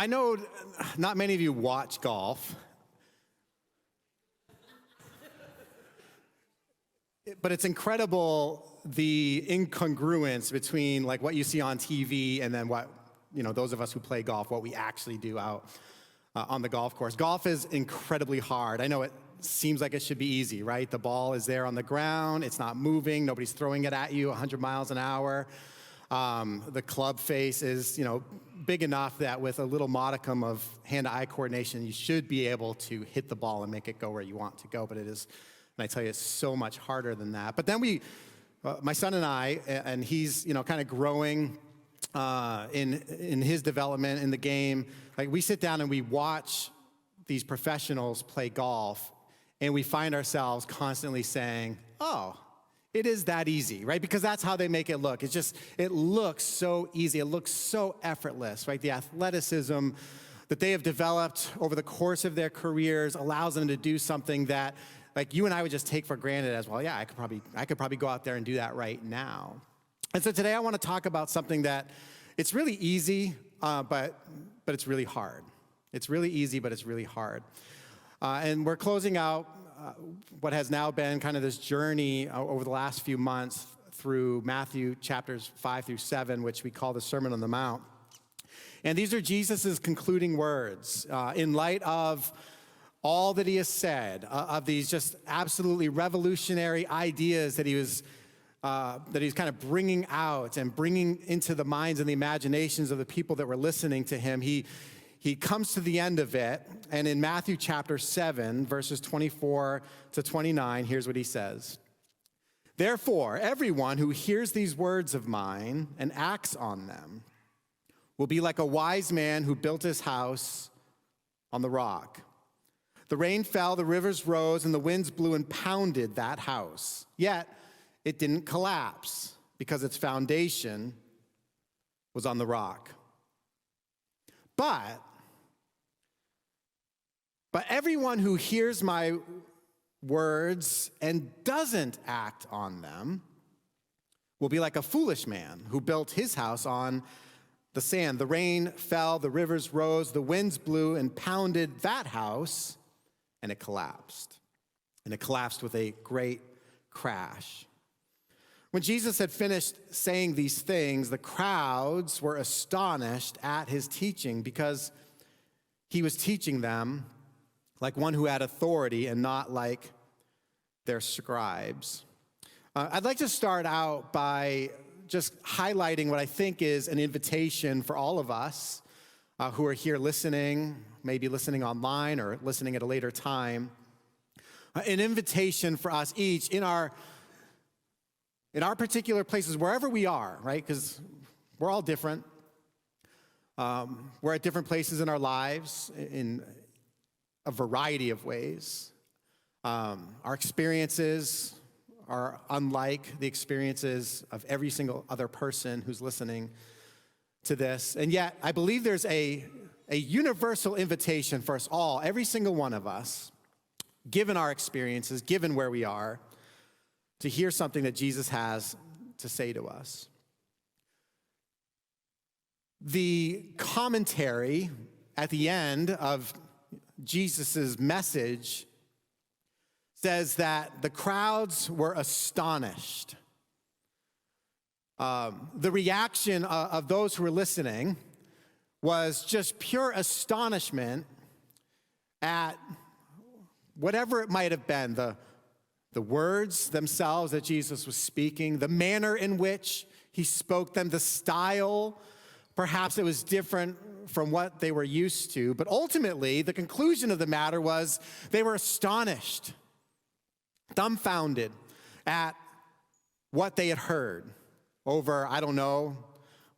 I know not many of you watch golf, but it's incredible the incongruence between like what you see on TV and then what, those of us who play golf, what we actually do out on the golf course. Golf is incredibly hard. I know it seems like it should be easy, right? The ball is there on the ground, it's not moving, nobody's throwing it at you 100 miles an hour. The club face is, big enough that with a little modicum of hand-eye coordination, you should be able to hit the ball and make it go where you want to go. But it is, and I tell you, it's so much harder than that. But then my son and I, and he's, kind of growing in his development in the game. Like we sit down and we watch these professionals play golf, and we find ourselves constantly saying, "Oh, it is that easy," right? Because that's how they make it look. It looks so easy. It looks so effortless, right? The athleticism that they have developed over the course of their careers allows them to do something that, like, you and I would just take for granted as, well, yeah, I could probably go out there and do that right now. And so today I want to talk about something that it's really easy, but it's really hard. It's really easy, but it's really hard. And we're closing out what has now been kind of this journey over the last few months through Matthew chapters 5 through 7, which we call the Sermon on the Mount. And these are Jesus's concluding words in light of all that he has said, of these just absolutely revolutionary ideas that he's kind of bringing out and bringing into the minds and the imaginations of the people that were listening to him. He comes to the end of it, and in Matthew chapter 7, verses 24 to 29, here's what he says. "Therefore, everyone who hears these words of mine and acts on them will be like a wise man who built his house on the rock. The rain fell, the rivers rose, and the winds blew and pounded that house. Yet it didn't collapse because its foundation was on the rock. But everyone who hears my words and doesn't act on them will be like a foolish man who built his house on the sand. The rain fell, the rivers rose, the winds blew and pounded that house, and it collapsed. And it collapsed with a great crash." When Jesus had finished saying these things, the crowds were astonished at his teaching because he was teaching them like one who had authority and not like their scribes. I'd like to start out by just highlighting what I think is an invitation for all of us who are here listening, maybe listening online or listening at a later time. An invitation for us each in our particular places, wherever we are, right? Because we're all different. We're at different places in our lives in a variety of ways. Our experiences are unlike the experiences of every single other person who's listening to this. And yet, I believe there's a universal invitation for us all, every single one of us, given our experiences, given where we are, to hear something that Jesus has to say to us. The commentary at the end of Jesus' message says that the crowds were astonished. The reaction of those who were listening was just pure astonishment at whatever it might have been, the words themselves that Jesus was speaking, the manner in which he spoke them, the style. Perhaps it was different from what they were used to. But ultimately, the conclusion of the matter was they were astonished, dumbfounded at what they had heard over, I don't know,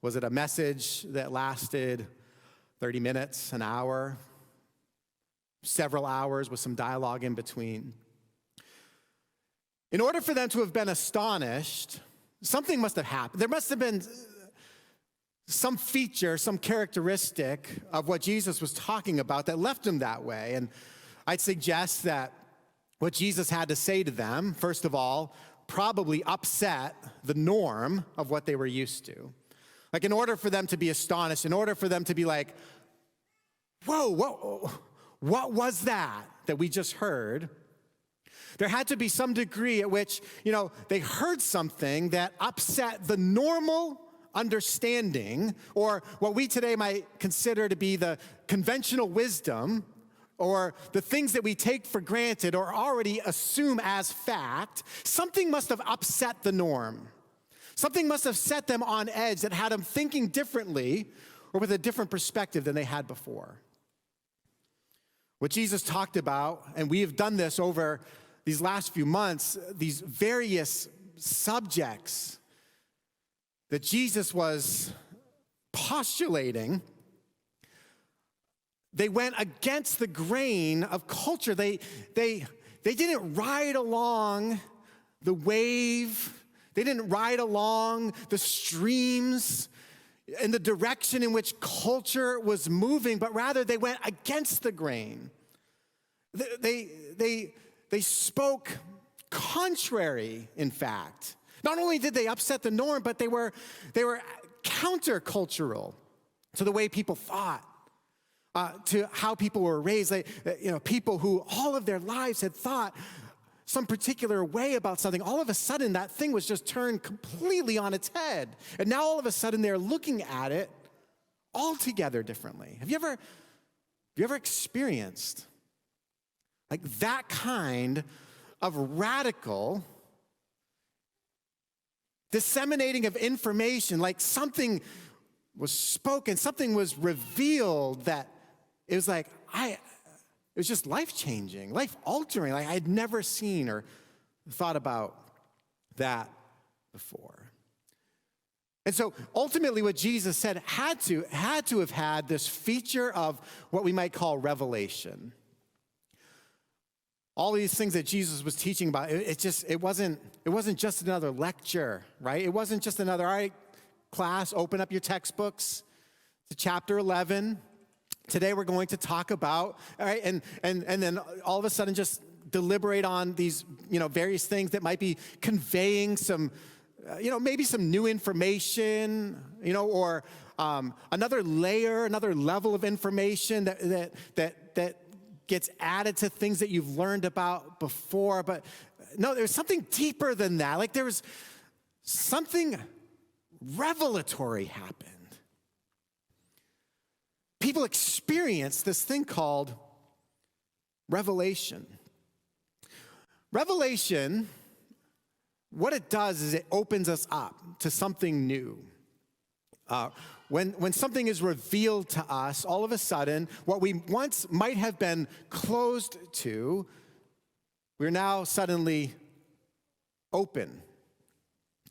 was it a message that lasted 30 minutes, an hour, several hours with some dialogue in between? In order for them to have been astonished, something must have happened. There must have been some feature, some characteristic of what Jesus was talking about that left them that way. And I'd suggest that what Jesus had to say to them, first of all, probably upset the norm of what they were used to. Like, in order for them to be astonished, in order for them to be like, whoa, what was that we just heard? There had to be some degree at which, they heard something that upset the normal understanding, or what we today might consider to be the conventional wisdom, or the things that we take for granted or already assume as fact. Something must have upset the norm. Something must have set them on edge that had them thinking differently or with a different perspective than they had before. What Jesus talked about, and we have done this over these last few months, these various subjects that Jesus was postulating, they went against the grain of culture. They didn't ride along the wave. They didn't ride along the streams in the direction in which culture was moving, but rather they went against the grain. They spoke contrary, in fact. Not only did they upset the norm, but they were countercultural to the way people thought, to how people were raised. People who all of their lives had thought some particular way about something. All of a sudden, that thing was just turned completely on its head. And now all of a sudden, they're looking at it altogether differently. Have you ever experienced like that kind of radical disseminating of information? Like something was spoken, something was revealed that it was like, it was just life-changing, life-altering. Like I had never seen or thought about that before. And so ultimately what Jesus said had to have had this feature of what we might call revelation. All these things that Jesus was teaching about, it wasn't just another lecture, right? It wasn't just another, all right, class, open up your textbooks to chapter 11. Today we're going to talk about, all right, and then all of a sudden just deliberate on these, various things that might be conveying some, maybe some new information, or another layer, another level of information that gets added to things that you've learned about before. But no, there's something deeper than that. Like there was something revelatory happened. People experience this thing called revelation. Revelation, what it does is it opens us up to something new. When something is revealed to us, all of a sudden, what we once might have been closed to, we're now suddenly open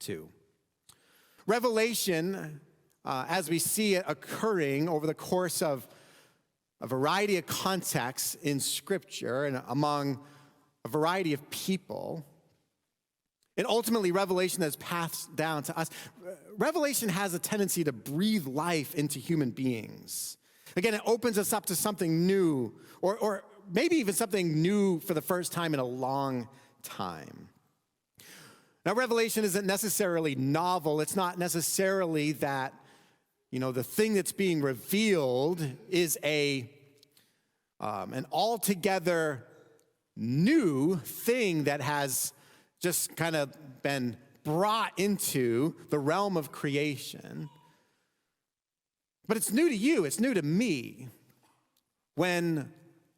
to. Revelation, as we see it occurring over the course of a variety of contexts in Scripture and among a variety of people, and ultimately revelation that's passed down to us, revelation has a tendency to breathe life into human beings. Again, it opens us up to something new, or maybe even something new for the first time in a long time. Now, revelation isn't necessarily novel. It's not necessarily that, the thing that's being revealed is an altogether new thing that has just kind of been brought into the realm of creation. But it's new to you, it's new to me, when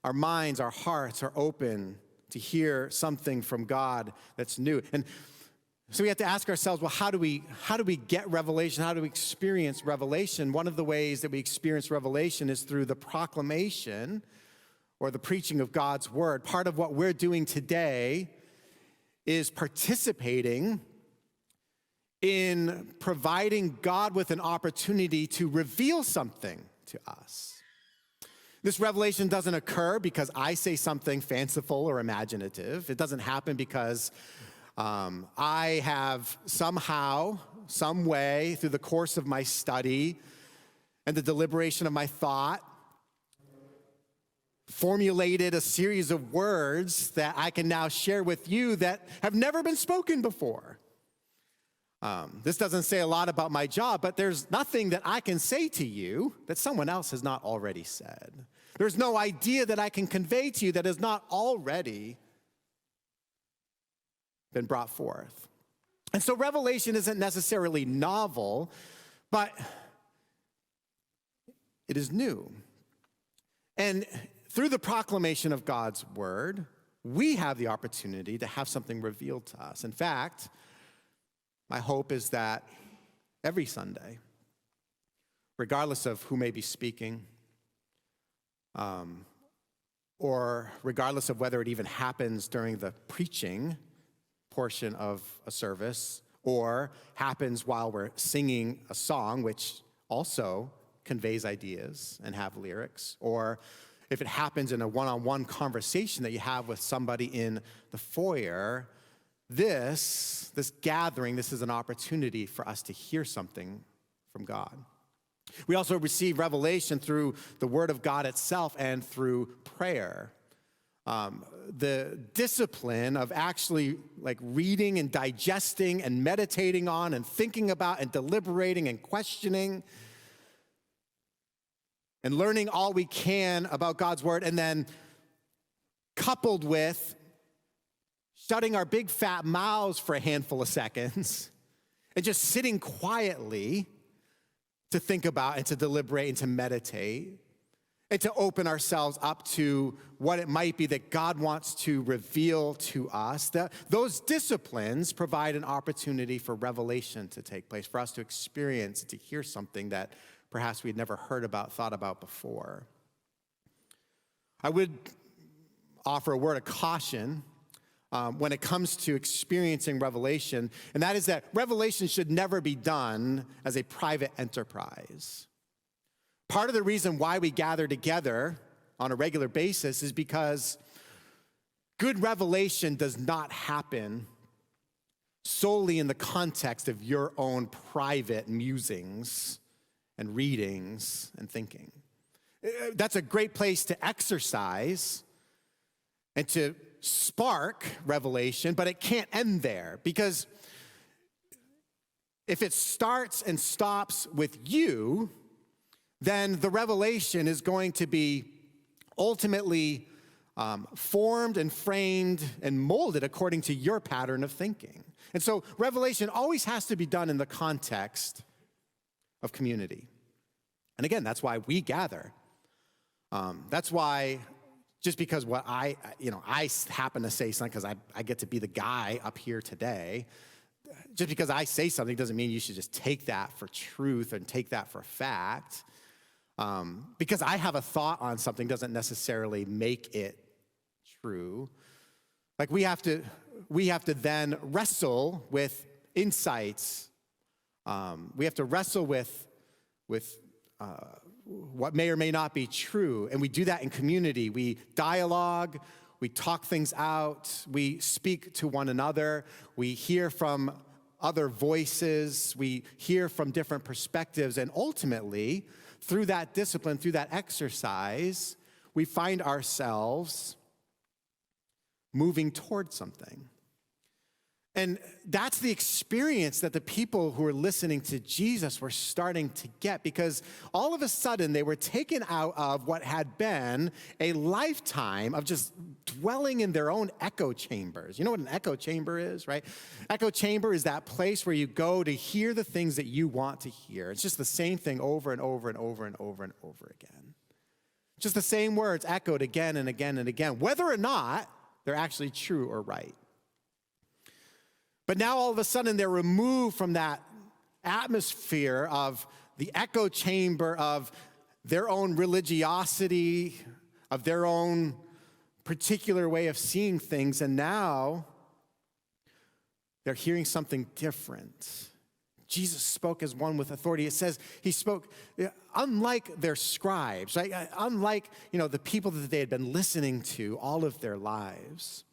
our minds, our hearts are open to hear something from God that's new. And so we have to ask ourselves, well, how do we get revelation? How do we experience revelation? One of the ways that we experience revelation is through the proclamation or the preaching of God's word. Part of what we're doing today is participating in providing God with an opportunity to reveal something to us. This revelation doesn't occur because I say something fanciful or imaginative. It doesn't happen because I have somehow, some way, through the course of my study and the deliberation of my thought, formulated a series of words that I can now share with you that have never been spoken before. This doesn't say a lot about my job, but there's nothing that I can say to you that someone else has not already said. There's no idea that I can convey to you that has not already been brought forth. And so revelation isn't necessarily novel, but it is new. And through the proclamation of God's word, we have the opportunity to have something revealed to us. In fact, my hope is that every Sunday, regardless of who may be speaking, or regardless of whether it even happens during the preaching portion of a service, or happens while we're singing a song, which also conveys ideas and have lyrics, or if it happens in a one-on-one conversation that you have with somebody in the foyer, this gathering, this is an opportunity for us to hear something from God. We also receive revelation through the Word of God itself and through prayer. The discipline of actually like reading and digesting and meditating on and thinking about and deliberating and questioning and learning all we can about God's word, and then coupled with shutting our big fat mouths for a handful of seconds and just sitting quietly to think about and to deliberate and to meditate and to open ourselves up to what it might be that God wants to reveal to us. Those disciplines provide an opportunity for revelation to take place, for us to experience, to hear something that perhaps we'd never heard about, thought about before. I would offer a word of caution when it comes to experiencing revelation, and that is that revelation should never be done as a private enterprise. Part of the reason why we gather together on a regular basis is because good revelation does not happen solely in the context of your own private musings and readings and thinking. That's a great place to exercise and to spark revelation, but it can't end there, because if it starts and stops with you, then the revelation is going to be ultimately formed and framed and molded according to your pattern of thinking. And so revelation always has to be done in the context of community. And again, that's why we gather. That's why, just because what I happen to say something because I get to be the guy up here today, just because I say something doesn't mean you should just take that for truth and take that for fact. Because I have a thought on something doesn't necessarily make it true. Like we have to then wrestle with insights. We have to wrestle with what may or may not be true. And we do that in community. We dialogue, we talk things out, we speak to one another, we hear from other voices, we hear from different perspectives, and ultimately, through that discipline, through that exercise, we find ourselves moving towards something. And that's the experience that the people who were listening to Jesus were starting to get, because all of a sudden they were taken out of what had been a lifetime of just dwelling in their own echo chambers. You know what an echo chamber is, right? Echo chamber is that place where you go to hear the things that you want to hear. It's just the same thing over and over and over and over and over again. Just the same words echoed again and again and again, whether or not they're actually true or right. But now all of a sudden they're removed from that atmosphere of the echo chamber of their own religiosity, of their own particular way of seeing things, and now they're hearing something different. Jesus spoke as one with authority. It says he spoke unlike their scribes, right? Unlike, the people that they had been listening to all of their lives.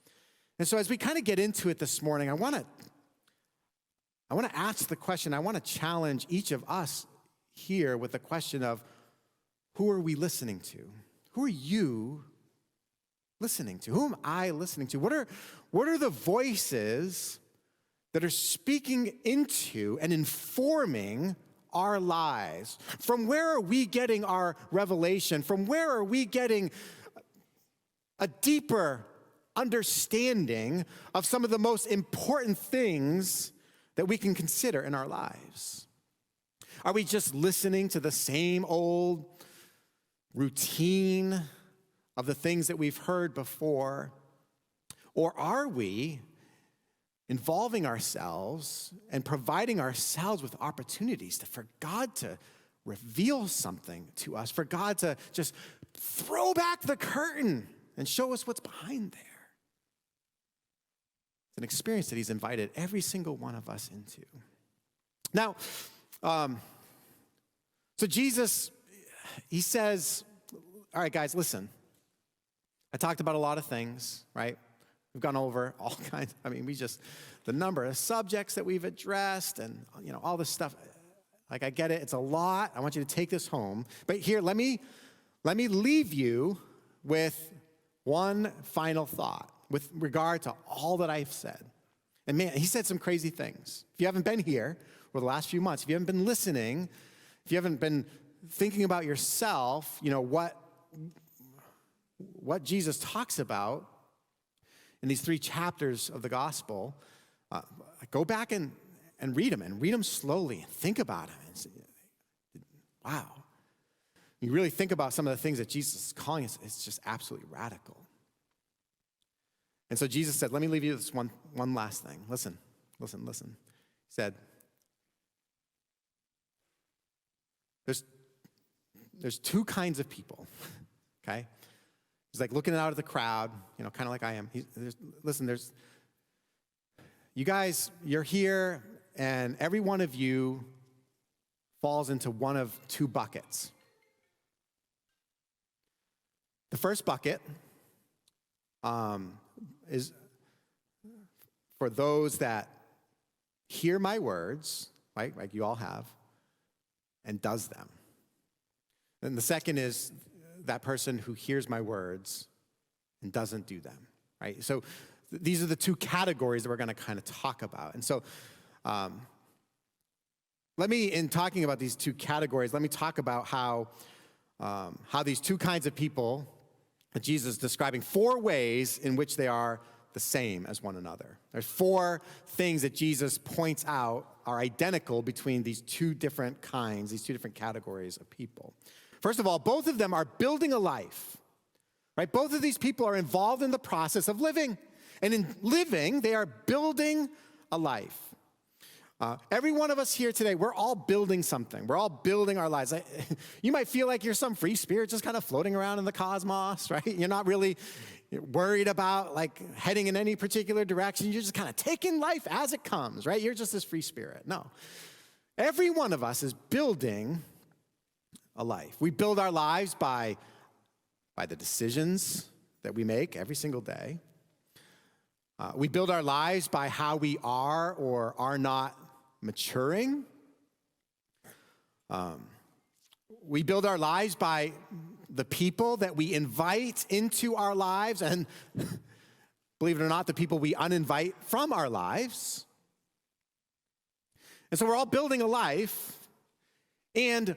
And so as we kind of get into it this morning, I want to ask the question, I want to challenge each of us here with the question of, who are we listening to? Who are you listening to? Who am I listening to? What are the voices that are speaking into and informing our lives. From where are we getting our revelation? From where are we getting a deeper understanding of some of the most important things that we can consider in our lives? Are we just listening to the same old routine of the things that we've heard before? Or are we involving ourselves and providing ourselves with opportunities for God to reveal something to us, for God to just throw back the curtain and show us what's behind there? It's an experience that he's invited every single one of us into. Now, so Jesus, he says, all right, guys, listen. I talked about a lot of things, right? We've gone over all kinds. The number of subjects that we've addressed and, all this stuff. Like, I get it. It's a lot. I want you to take this home. But here, let me leave you with one final thought with regard to all that I've said. And man, he said some crazy things. If you haven't been here over the last few months, if you haven't been listening, if you haven't been thinking about yourself, what Jesus talks about in these 3 chapters of the gospel, go back and read them slowly and think about them. Wow. You really think about some of the things that Jesus is calling us, it's just absolutely radical. And so Jesus said, let me leave you with this one last thing. Listen. He said, there's 2 kinds of people, okay? He's like looking out at the crowd, kind of like I am. You guys, you're here, and every one of you falls into one of 2 buckets. The first bucket is for those that hear my words, right, like you all have, and does them. And the second is that person who hears my words and doesn't do them, right? So these are the 2 categories that we're going to kind of talk about. And so in talking about these 2 categories, let me talk about how these 2 kinds of people that Jesus is describing, 4 ways in which they are the same as one another. There's 4 things that Jesus points out are identical between these 2 different kinds, these 2 different categories of people. First of all, both of them are building a life, right? Both of these people are involved in the process of living. And in living, they are building a life. Every one of us here today, we're all building something. We're all building our lives. You might feel like you're some free spirit just kind of floating around in the cosmos, right? You're not really worried about heading in any particular direction. You're just kind of taking life as it comes, right? You're just this free spirit. No. Every one of us is building a life. We build our lives by the decisions that we make every single day. We build our lives by how we are or are not maturing. We build our lives by the people that we invite into our lives, and believe it or not, the people we uninvite from our lives. And so we're all building a life, and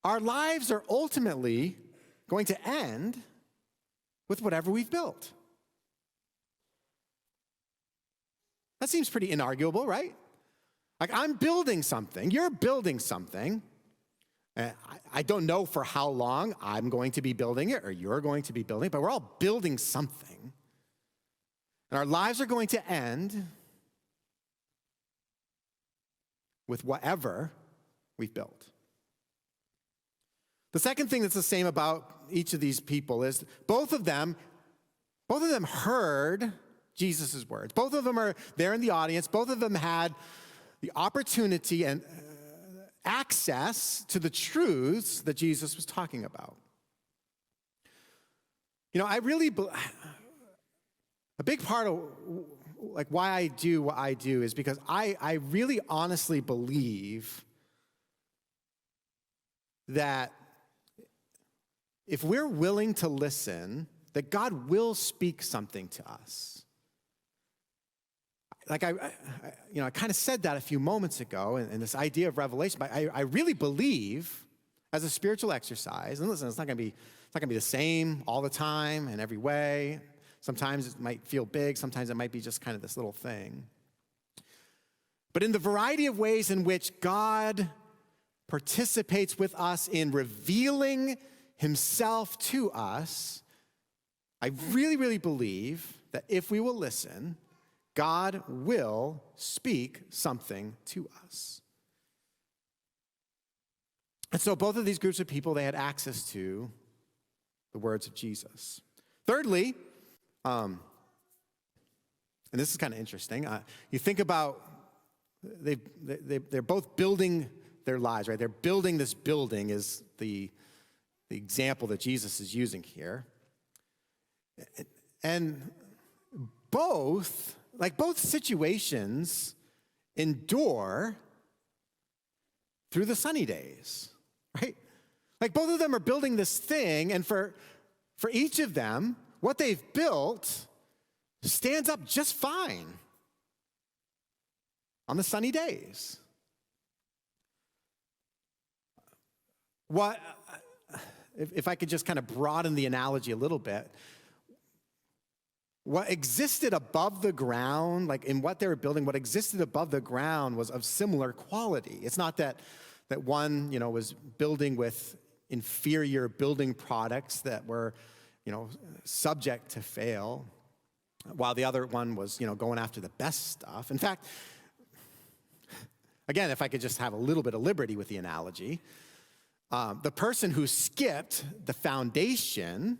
our lives are ultimately going to end with whatever we've built. That seems pretty inarguable, right? Like, I'm building something, you're building something. I don't know for how long I'm going to be building it or you're going to be building it, but we're all building something. And our lives are going to end with whatever we've built. The second thing that's the same about each of these people is both of them heard Jesus' words. Both of them are there in the audience. Both of them had the opportunity and access to the truths that Jesus was talking about. A big part of why I do what I do is because I really honestly believe that if we're willing to listen, that God will speak something to us. I kind of said that a few moments ago, and this idea of revelation. But I really believe, as a spiritual exercise, and listen, it's not going to be the same all the time in every way. Sometimes it might feel big. Sometimes it might be just kind of this little thing. But in the variety of ways in which God participates with us in revealing himself to us, I really, really believe that if we will listen, God will speak something to us. And so both of these groups of people, they had access to the words of Jesus. Thirdly, and this is kind of interesting, you think about, they're both building their lives, right? They're building this building is the example that Jesus is using here. And both situations endure through the sunny days, right? Like both of them are building this thing, and for each of them, what they've built stands up just fine on the sunny days. If I could just kind of broaden the analogy a little bit, what existed above the ground, like in what they were building, what existed above the ground was of similar quality. It's not that one, was building with inferior building products that were, subject to fail, while the other one was, going after the best stuff. In fact, again, if I could just have a little bit of liberty with the analogy, the person who skipped the foundation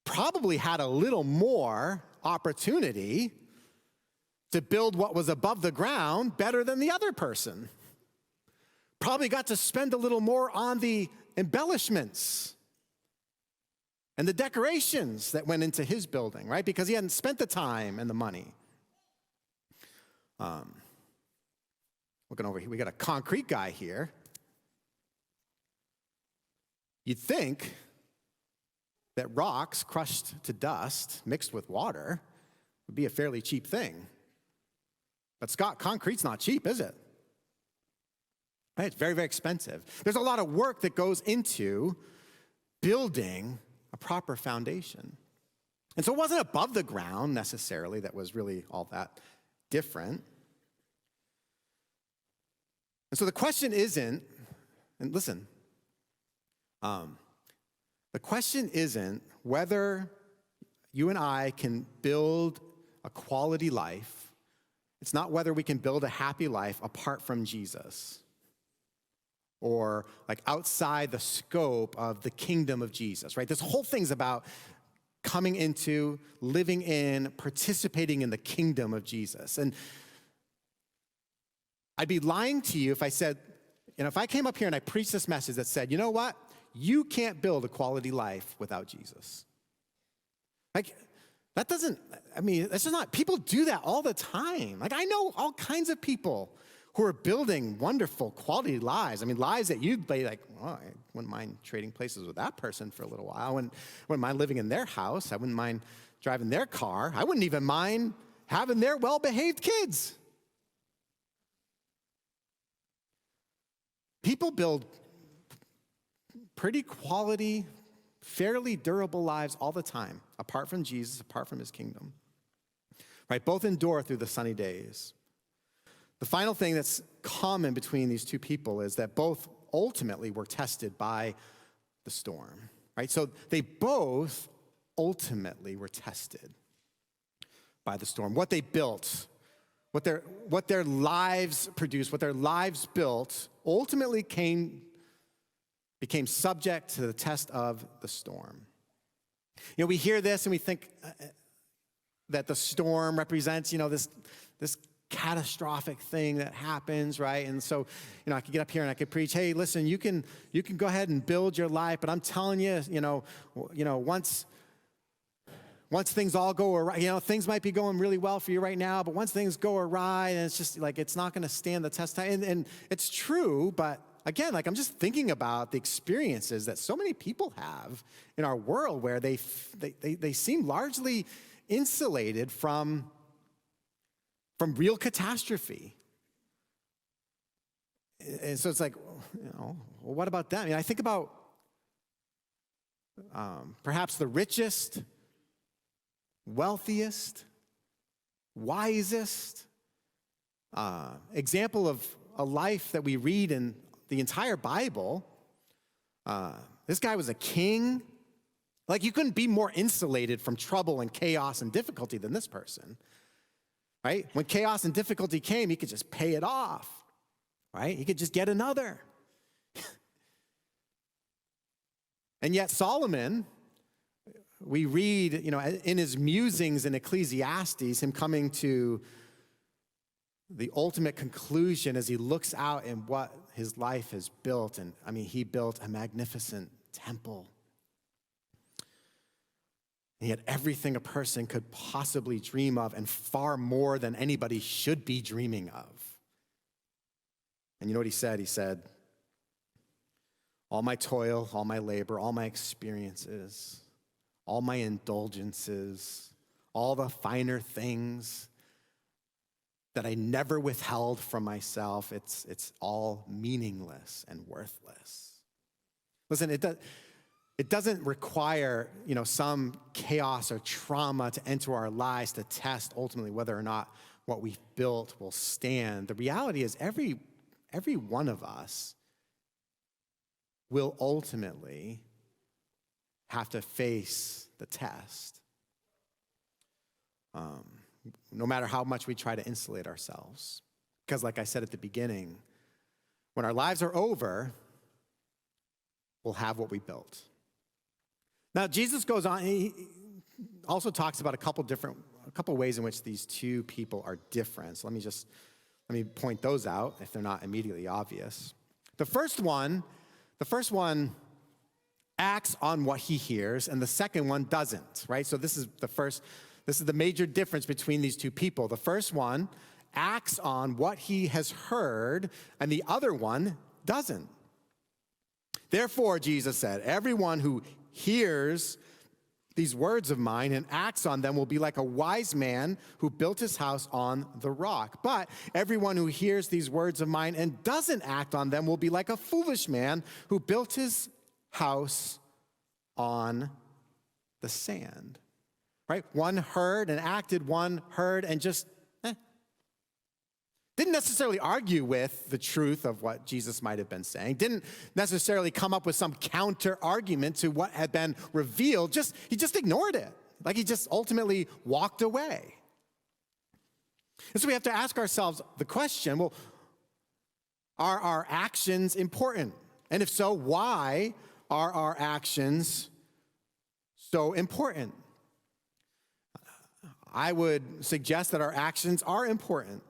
probably had a little more opportunity to build what was above the ground better than the other person. Probably got to spend a little more on the embellishments and the decorations that went into his building, right? Because he hadn't spent the time and the money. Looking over here, we got a concrete guy here. You'd think that rocks crushed to dust mixed with water would be a fairly cheap thing. But Scott, concrete's not cheap, is it? Right? It's very, very expensive. There's a lot of work that goes into building a proper foundation. And so it wasn't above the ground necessarily that was really all that different. And so the question isn't, and listen, the question isn't whether you and I can build a quality life. It's not whether we can build a happy life apart from Jesus or like outside the scope of the kingdom of Jesus, right? This whole thing's about coming into, living in, participating in the kingdom of Jesus. And I'd be lying to you if I said, if I came up here and I preached this message that said, you know what? You can't build a quality life without Jesus. Like, that's just not, people do that all the time. Like, I know all kinds of people who are building wonderful quality lives. Lives that you'd be like, well, I wouldn't mind trading places with that person for a little while. I wouldn't mind living in their house. I wouldn't mind driving their car. I wouldn't even mind having their well-behaved kids. People build pretty quality, fairly durable lives all the time, apart from Jesus, apart from his kingdom. Right? Both endure through the sunny days. The final thing that's common between these two people is that both ultimately were tested by the storm. Right? So they both ultimately were tested by the storm. What they built, what their lives produced, what their lives built, ultimately became subject to the test of the storm. We hear this and we think that the storm represents, this catastrophic thing that happens, right? And so, I could get up here and I could preach, hey, listen, you can go ahead and build your life, but I'm telling you, once things all go awry, things might be going really well for you right now, but once things go awry, and it's just like, it's not going to stand the test of time. And it's true, but again, I'm just thinking about the experiences that so many people have in our world where they seem largely insulated from from real catastrophe. And so it's like, well, what about that? I mean, I think about perhaps the richest, wealthiest, wisest example of a life that we read in the entire Bible. This guy was a king. Like, you couldn't be more insulated from trouble and chaos and difficulty than this person, right? When chaos and difficulty came, he could just pay it off, right? He could just get another. And yet Solomon, we read, in his musings in Ecclesiastes, him coming to the ultimate conclusion as he looks out in what his life has built. And he built a magnificent temple. He had everything a person could possibly dream of and far more than anybody should be dreaming of. And you know what he said? He said, all my toil, all my labor, all my experiences, all my indulgences, all the finer things that I never withheld from myself, it's all meaningless and worthless. Listen, it doesn't require, some chaos or trauma to enter our lives to test ultimately whether or not what we've built will stand. The reality is every one of us will ultimately have to face the test. No matter how much we try to insulate ourselves. Because like I said at the beginning, when our lives are over, we'll have what we built. Now, Jesus goes on, he also talks about a couple ways in which these two people are different. So let me point those out if they're not immediately obvious. The first one acts on what he hears, and the second one doesn't, right? So this is the major difference between these two people. The first one acts on what he has heard, and the other one doesn't. Therefore, Jesus said, everyone who hears these words of mine and acts on them will be like a wise man who built his house on the rock. But everyone who hears these words of mine and doesn't act on them will be like a foolish man who built his house on the sand. Right? One heard and acted, one heard and just didn't necessarily argue with the truth of what Jesus might have been saying, didn't necessarily come up with some counter argument to what had been revealed, he just ignored it. Like he just ultimately walked away. And so we have to ask ourselves the question, well, are our actions important? And if so, why are our actions so important? I would suggest that our actions are important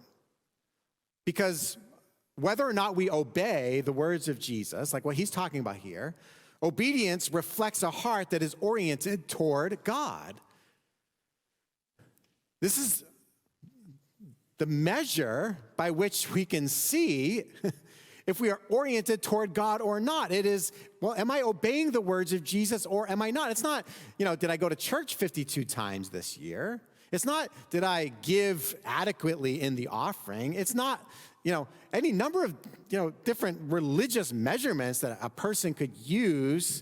because whether or not we obey the words of Jesus, like what he's talking about here, obedience reflects a heart that is oriented toward God. This is the measure by which we can see if we are oriented toward God or not. It is, well, am I obeying the words of Jesus or am I not? It's not, did I go to church 52 times this year? It's not, did I give adequately in the offering? It's not, any number of, different religious measurements that a person could use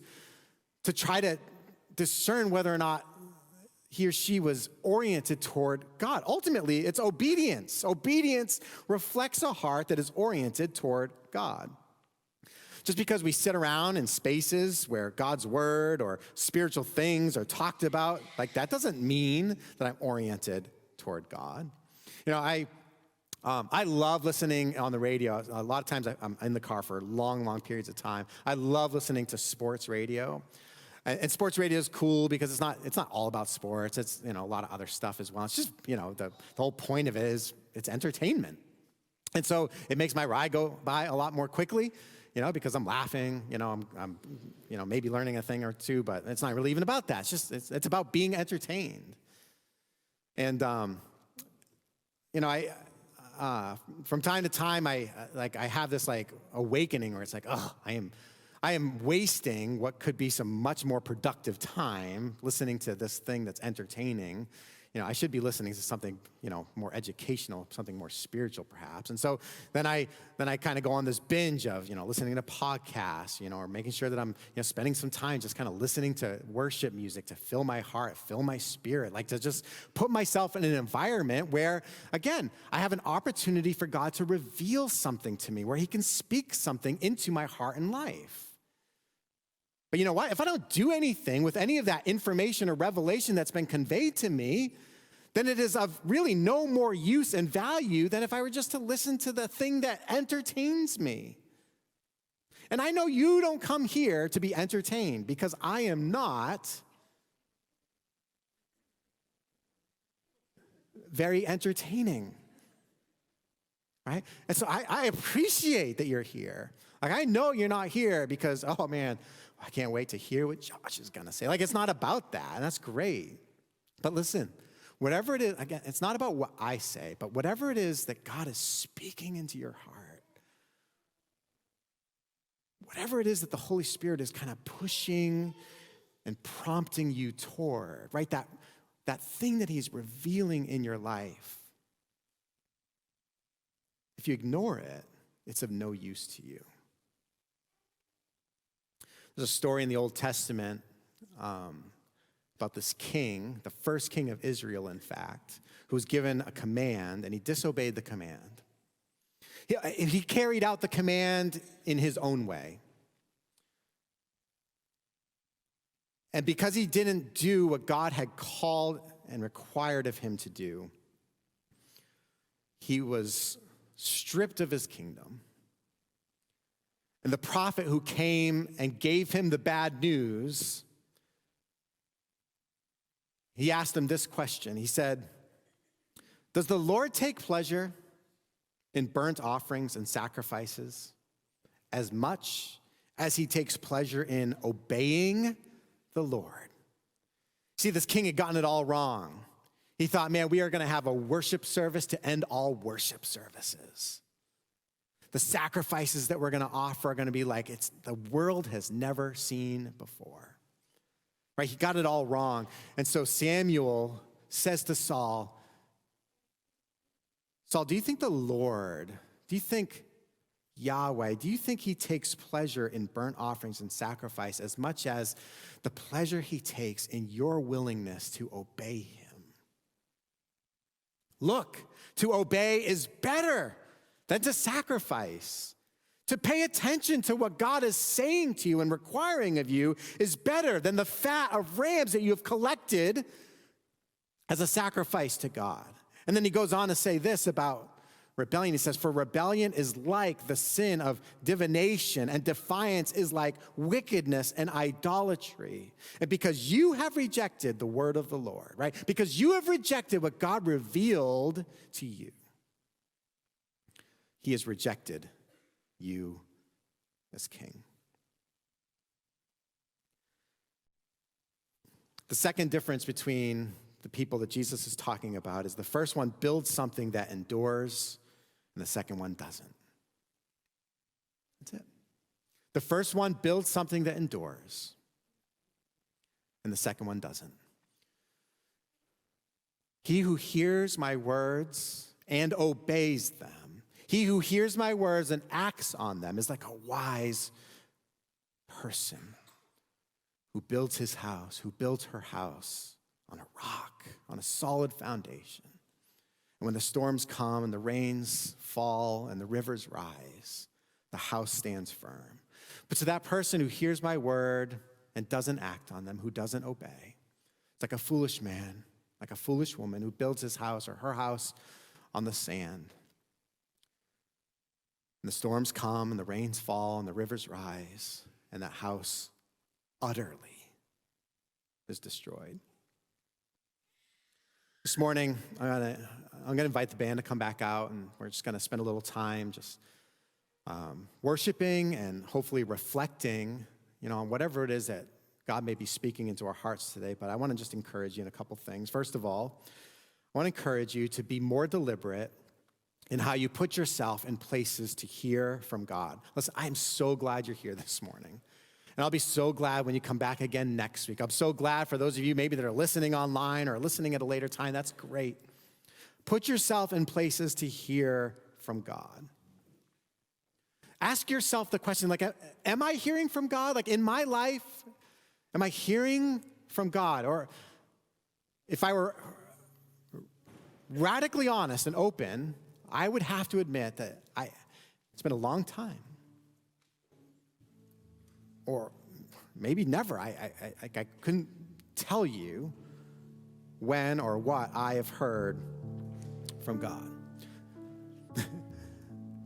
to try to discern whether or not he or she was oriented toward God. Ultimately, it's obedience. Obedience reflects a heart that is oriented toward God. Just because we sit around in spaces where God's word or spiritual things are talked about, like that doesn't mean that I'm oriented toward God. I love listening on the radio. A lot of times I'm in the car for long, long periods of time. I love listening to sports radio. And sports radio is cool because it's not all about sports. It's, a lot of other stuff as well. It's just, the whole point of it is it's entertainment. And so it makes my ride go by a lot more quickly. Because I'm laughing, I'm maybe learning a thing or two, but it's not really even about that. It's about being entertained. And, from time to time, I have this awakening where it's like, oh, I am wasting what could be some much more productive time listening to this thing that's entertaining, I should be listening to something, more educational, something more spiritual perhaps. And so then I kind of go on this binge of, listening to podcasts, or making sure that I'm, spending some time just kind of listening to worship music to fill my heart, fill my spirit, like to just put myself in an environment where, again, I have an opportunity for God to reveal something to me, where he can speak something into my heart and life. But you know what? If I don't do anything with any of that information or revelation that's been conveyed to me, then it is of really no more use and value than if I were just to listen to the thing that entertains me. And I know you don't come here to be entertained, because I am not very entertaining, right? And so I appreciate that you're here. Like, I know you're not here because, oh man, I can't wait to hear what Josh is going to say. Like, it's not about that, and that's great. But listen, whatever it is, again, it's not about what I say, but whatever it is that God is speaking into your heart, whatever it is that the Holy Spirit is kind of pushing and prompting you toward, right? That thing that he's revealing in your life, if you ignore it, it's of no use to you. There's a story in the Old Testament about this king, the first king of Israel, in fact, who was given a command, and he disobeyed the command. He carried out the command in his own way. And because he didn't do what God had called and required of him to do, he was stripped of his kingdom. And the prophet who came and gave him the bad news, he asked him this question. He said, "Does the Lord take pleasure in burnt offerings and sacrifices as much as he takes pleasure in obeying the Lord?" See, this king had gotten it all wrong. He thought, man, we are going to have a worship service to end all worship services. The sacrifices that we're going to offer are going to be like the world has never seen before. Right? He got it all wrong. And so Samuel says to Saul, "Saul, do you think the Lord, do you think Yahweh, do you think he takes pleasure in burnt offerings and sacrifice as much as the pleasure he takes in your willingness to obey him? Look, to obey is better than to sacrifice. To pay attention to what God is saying to you and requiring of you is better than the fat of rams that you have collected as a sacrifice to God." And then he goes on to say this about rebellion. He says, "For rebellion is like the sin of divination, and defiance is like wickedness and idolatry. And because you have rejected the word of the Lord," right? Because you have rejected what God revealed to you, he has rejected you as king. The second difference between the people that Jesus is talking about is the first one builds something that endures, and the second one doesn't. That's it. The first one builds something that endures, and the second one doesn't. He who hears my words and obeys them, he who hears my words and acts on them is like a wise person who builds his house, who builds her house on a rock, on a solid foundation. And when the storms come and the rains fall and the rivers rise, the house stands firm. But to that person who hears my word and doesn't act on them, who doesn't obey, it's like a foolish man, like a foolish woman who builds his house or her house on the sand. And the storms come and the rains fall and the rivers rise, and that house utterly is destroyed. This morning, I'm gonna invite the band to come back out, and we're just gonna spend a little time just worshiping and hopefully reflecting, on whatever it is that God may be speaking into our hearts today. But I want to just encourage you in a couple things. First of all, I want to encourage you to be more deliberate in how you put yourself in places to hear from God. Listen, I am so glad you're here this morning. And I'll be so glad when you come back again next week. I'm so glad for those of you maybe that are listening online or listening at a later time. That's great. Put yourself in places to hear from God. Ask yourself the question, like, am I hearing from God? Like in my life, am I hearing from God? Or if I were radically honest and open, I would have to admit that it's been a long time. Or maybe never. I couldn't tell you when or what I have heard from God.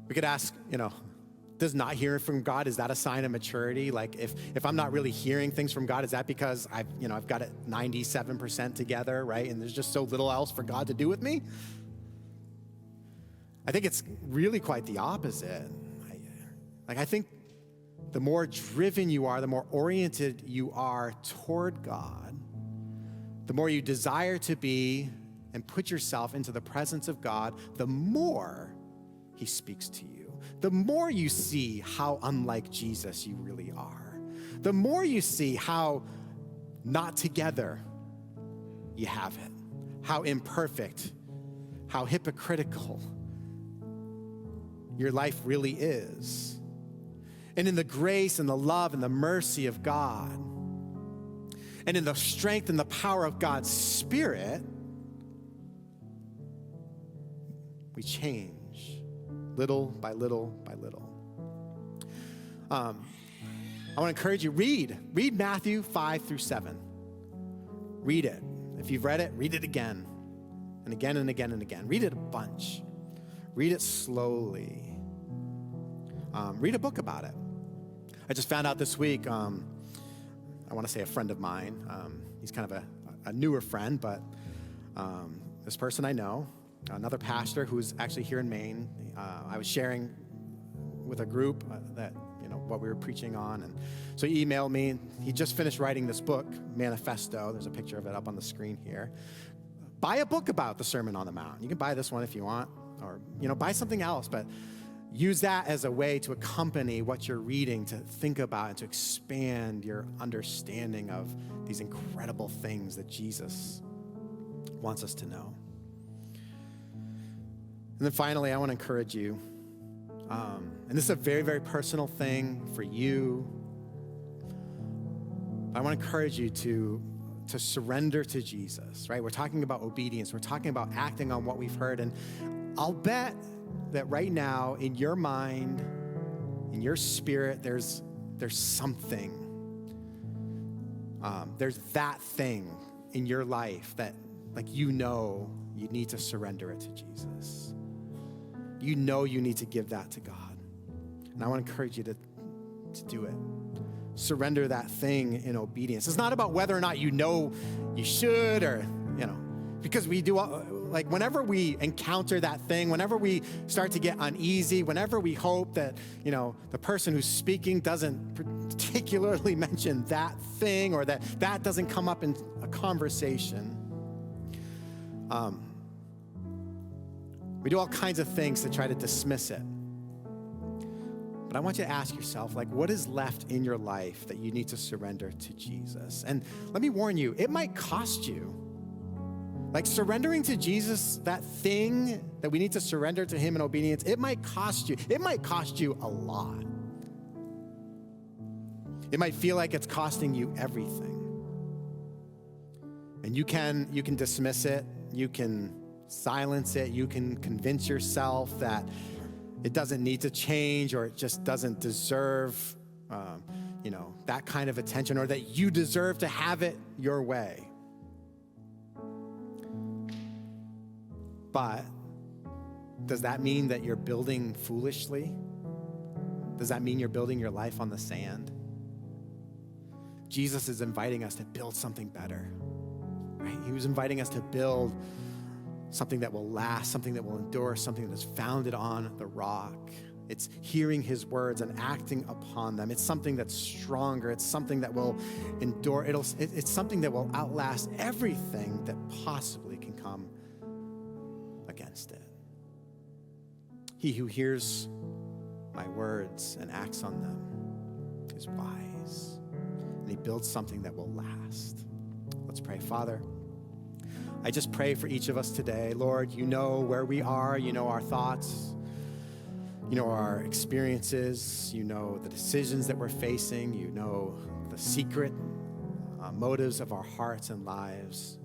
We could ask, does not hearing from God, is that a sign of maturity? Like if I'm not really hearing things from God, is that because I've got it 97% together, right? And there's just so little else for God to do with me? I think it's really quite the opposite. I think the more driven you are, the more oriented you are toward God, the more you desire to be and put yourself into the presence of God, the more he speaks to you. The more you see how unlike Jesus you really are. The more you see how not together you have it, how imperfect, how hypocritical your life really is. And in the grace and the love and the mercy of God, and in the strength and the power of God's Spirit, we change little by little by little. I want to encourage you, read Matthew 5-7. Read it. If you've read it, read it again and again and again and again. Read it a bunch. Read it slowly. Read a book about it. I just found out this week, I want to say a friend of mine, he's kind of a newer friend, but this person I know, another pastor who's actually here in Maine, I was sharing with a group that, what we were preaching on. And so he emailed me, and he just finished writing this book, Manifesto. There's a picture of it up on the screen here. Buy a book about the Sermon on the Mount. You can buy this one if you want, or, buy something else, but use that as a way to accompany what you're reading, to think about and to expand your understanding of these incredible things that Jesus wants us to know. And then finally, I want to encourage you, and this is a very, very personal thing for you. I want to encourage you to surrender to Jesus, right? We're talking about obedience. We're talking about acting on what we've heard. And I'll bet that right now, in your mind, in your spirit, there's something. There's that thing in your life that, you need to surrender it to Jesus. You need to give that to God. And I want to encourage you to do it. Surrender that thing in obedience. It's not about whether or not you should or, because we do, whenever we encounter that thing, whenever we start to get uneasy, whenever we hope that, the person who's speaking doesn't particularly mention that thing or that doesn't come up in a conversation, we do all kinds of things to try to dismiss it. But I want you to ask yourself, what is left in your life that you need to surrender to Jesus? And let me warn you, it might cost you. Surrendering to Jesus, that thing that we need to surrender to him in obedience, it might cost you. It might cost you a lot. It might feel like it's costing you everything. And you can dismiss it. You can silence it. You can convince yourself that it doesn't need to change, or it just doesn't deserve, that kind of attention, or that you deserve to have it your way. But does that mean that you're building foolishly? Does that mean you're building your life on the sand? Jesus is inviting us to build something better, right? He was inviting us to build something that will last, something that will endure, something that's founded on the rock. It's hearing his words and acting upon them. It's something that's stronger. It's something that will endure. It's something that will outlast everything that possibly can come against it. He who hears my words and acts on them is wise. build something that will last. Let's pray. Father, I just pray for each of us today. Lord, you know where we are. You know our thoughts. You know our experiences. You know the decisions that we're facing. You know the secret motives of our hearts and lives.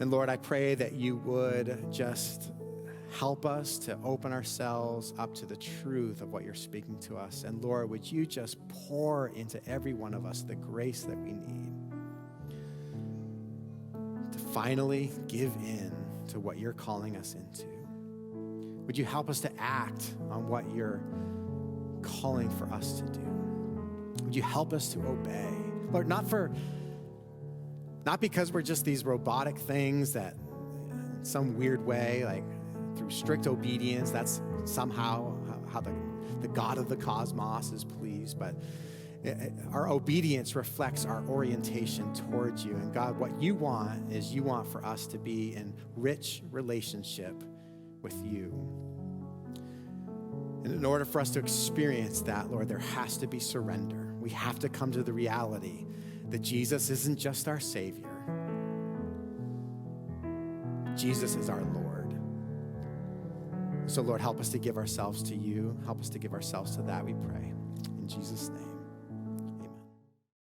And Lord, I pray that you would just help us to open ourselves up to the truth of what you're speaking to us. And Lord, would you just pour into every one of us the grace that we need to finally give in to what you're calling us into. Would you help us to act on what you're calling for us to do? Would you help us to obey? Lord, not because we're just these robotic things that in some weird way, like through strict obedience, that's somehow how the God of the cosmos is pleased, but our obedience reflects our orientation towards you. And God, what you want is you want for us to be in rich relationship with you. And in order for us to experience that, Lord, there has to be surrender. We have to come to the reality that Jesus isn't just our Savior. Jesus is our Lord. So, Lord, help us to give ourselves to you. Help us to give ourselves to that, we pray. In Jesus' name.